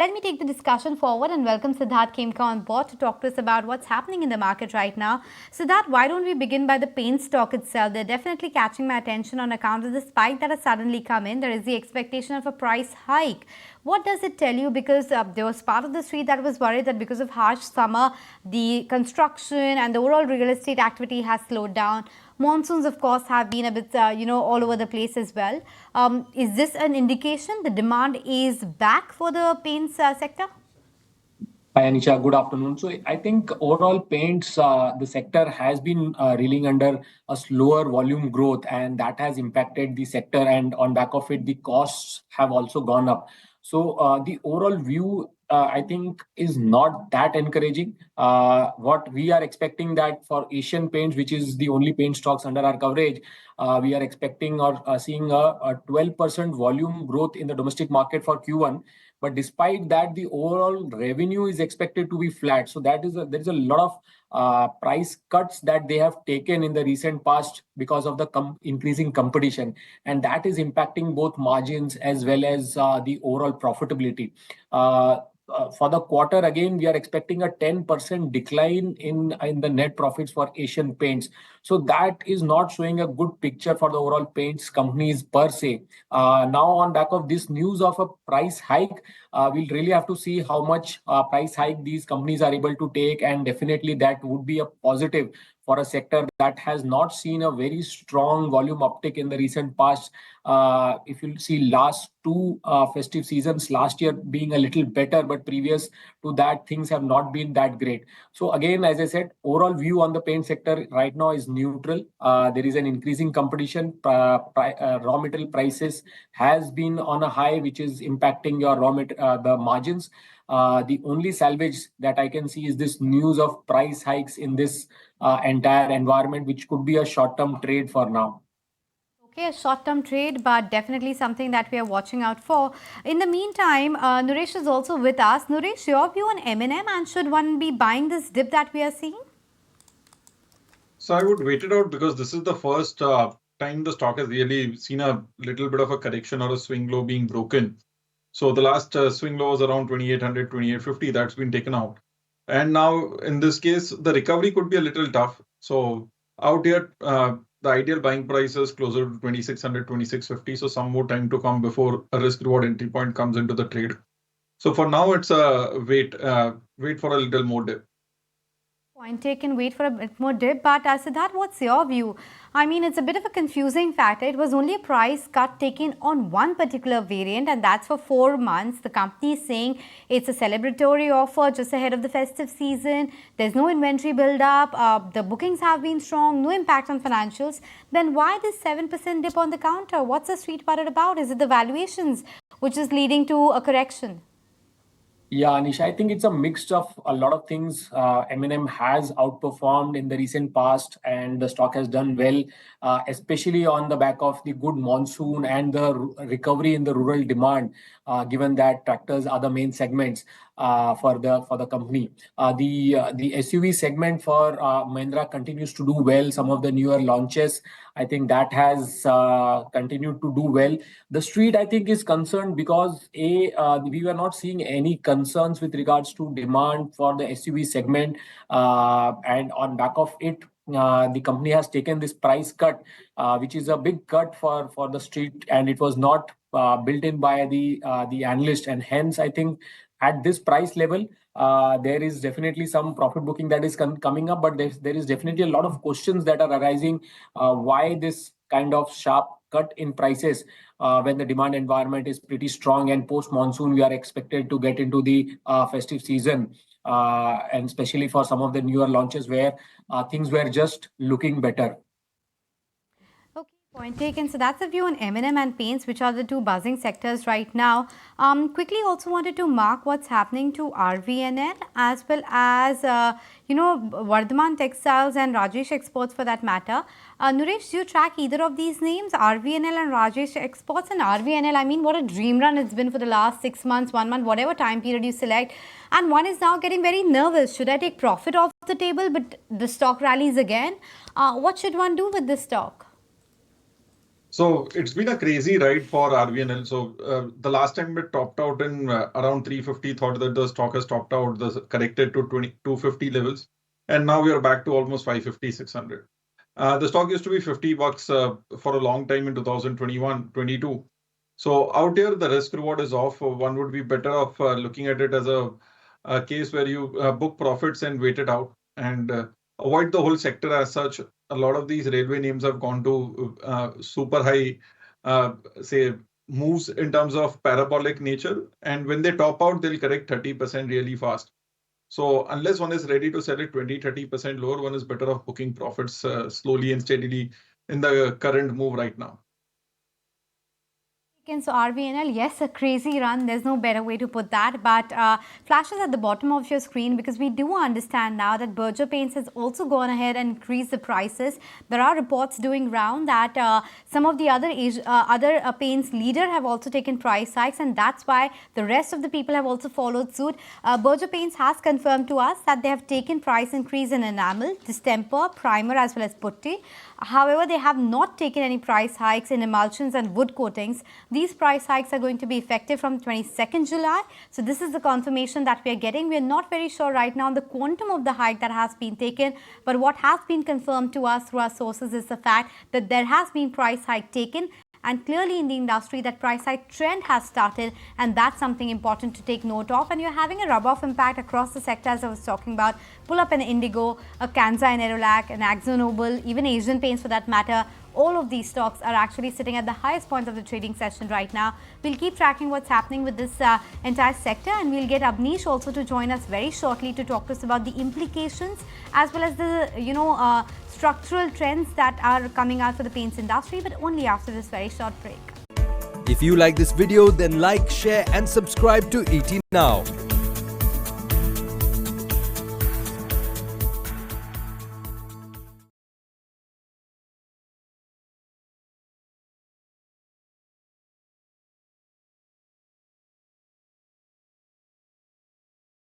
Let me take the discussion forward and welcome Siddharth Khemka on board to talk to us about what's happening in the market right now. Siddharth, why don't we begin by the paint stock itself? They're definitely catching my attention on account of the spike that has suddenly come in. There is the expectation of a price hike. What does it tell you? Because there was part of the street that was worried that because of harsh summer, the construction and the overall real estate activity has slowed down. Monsoons, of course, have been a bit, all over the place as well. Is this an indication the demand is back for the paints sector? Hi, Anisha. Good afternoon. So I think overall paints, the sector has been reeling under a slower volume growth, and that has impacted the sector. And on back of it, the costs have also gone up. So the overall view, I think, is not that encouraging. What we are expecting that for Asian Paints, which is the only paint stocks under our coverage, we are expecting or seeing a 12% volume growth in the domestic market for Q1. But despite that, the overall revenue is expected to be flat. So there is a lot of price cuts that they have taken in the recent past because of the increasing competition, and that is impacting both margins as well as the overall profitability. For the quarter, again, we are expecting a 10% decline in the net profits for Asian Paints. So that is not showing a good picture for the overall paints companies per se. Now, on back of this news of a price hike, we'll really have to see how much price hike these companies are able to take, and definitely that would be a positive for a sector that has not seen a very strong volume uptick in the recent past. If you see last two festive seasons, last year being a little better, but previous to that, things have not been that great. So again, as I said, overall view on the paint sector right now is neutral. There is an increasing competition. Raw material prices has been on a high, which is impacting your the margins. The only salvage that I can see is this news of price hikes in this entire environment, which could be a short-term trade for now. Okay, a short-term trade, but definitely something that we are watching out for. In the meantime, Nuresh is also with us. Nuresh, your view on M&M, and should one be buying this dip that we are seeing? So I would wait it out because this is the first time the stock has really seen a little bit of a correction or a swing low being broken. So the last swing low was around 2800, 2850. That's been taken out. And now in this case, the recovery could be a little tough. So out here, the ideal buying price is closer to 2600, 2650. So some more time to come before a risk reward entry point comes into the trade. So for now, it's a wait for a little more dip. Point taken, wait for a bit more dip. But Siddharth, what's your view? I mean, it's a bit of a confusing factor. It was only a price cut taken on one particular variant, and that's for 4 months. The company is saying it's a celebratory offer just ahead of the festive season. There's no inventory build-up. The bookings have been strong, no impact on financials. Then why this 7% dip on the counter? What's the street worried about? Is it the valuations which is leading to a correction? Yeah, Anish, I think it's a mix of a lot of things. M&M has outperformed in the recent past, and the stock has done well, especially on the back of the good monsoon and the recovery in the rural demand. Given that tractors are the main segments for the company, the SUV segment for Mahindra continues to do well. Some of the newer launches, I think that has continued to do well. The street, I think, is concerned because we were not seeing any concerns with regards to demand for the SUV segment, and on back of it, the company has taken this price cut, which is a big cut for the street, and it was not built in by the analyst, and hence I think at this price level, there is definitely some profit booking that is coming up, but there is definitely a lot of questions that are arising. Why this kind of sharp cut in prices when the demand environment is pretty strong, and post monsoon we are expected to get into the festive season, and especially for some of the newer launches where things were just looking better. Okay, point taken. So that's the view on M&M and paints, which are the two buzzing sectors right now. Quickly also wanted to mark what's happening to RVNL as well as, Vardhaman Textiles and Rajesh Exports for that matter. Nuresh, do you track either of these names, RVNL and Rajesh Exports? And RVNL, I mean, what a dream run it's been for the last 6 months, 1 month, whatever time period you select. And one is now getting very nervous. Should I take profit off the table? But the stock rallies again. What should one do with this stock? So it's been a crazy ride for RVNL. So the last time it topped out in around 350, thought that the stock has topped out, corrected to 250 levels. And now we are back to almost 550, 600. The stock used to be $50 for a long time in 2021, 22. So out here, the risk reward is off. One would be better off looking at it as a case where you book profits and wait it out and avoid the whole sector as such. A lot of these railway names have gone to super high, say, moves in terms of parabolic nature. And when they top out, they'll correct 30% really fast. So unless one is ready to sell it 20-30% lower, one is better off booking profits slowly and steadily in the current move right now. So RVNL, yes, a crazy run. There's no better way to put that. But flashes at the bottom of your screen, because we do understand now that Berger Paints has also gone ahead and increased the prices. There are reports doing round that some of the other paints leader have also taken price hikes, and that's why the rest of the people have also followed suit. Berger Paints has confirmed to us that they have taken price increase in enamel, distemper, primer as well as putty. However, they have not taken any price hikes in emulsions and wood coatings. These price hikes are going to be effective from 22nd July. So this is the confirmation that we are getting. We are not very sure right now the quantum of the hike that has been taken, but what has been confirmed to us through our sources is the fact that there has been price hike taken. And clearly in the industry that price hike trend has started, and that's something important to take note of. And you're having a rub-off impact across the sector, as I was talking about. Pull up an Indigo, a Kanza and Aerolac, an Akzo Nobel, even Asian Paints for that matter. All of these stocks are actually sitting at the highest point of the trading session right now. We'll keep tracking what's happening with this entire sector, and we'll get Abneesh also to join us very shortly to talk to us about the implications as well as the structural trends that are coming out for the paints industry, but only after this very short break. If you like this video, then like, share and subscribe to ET Now.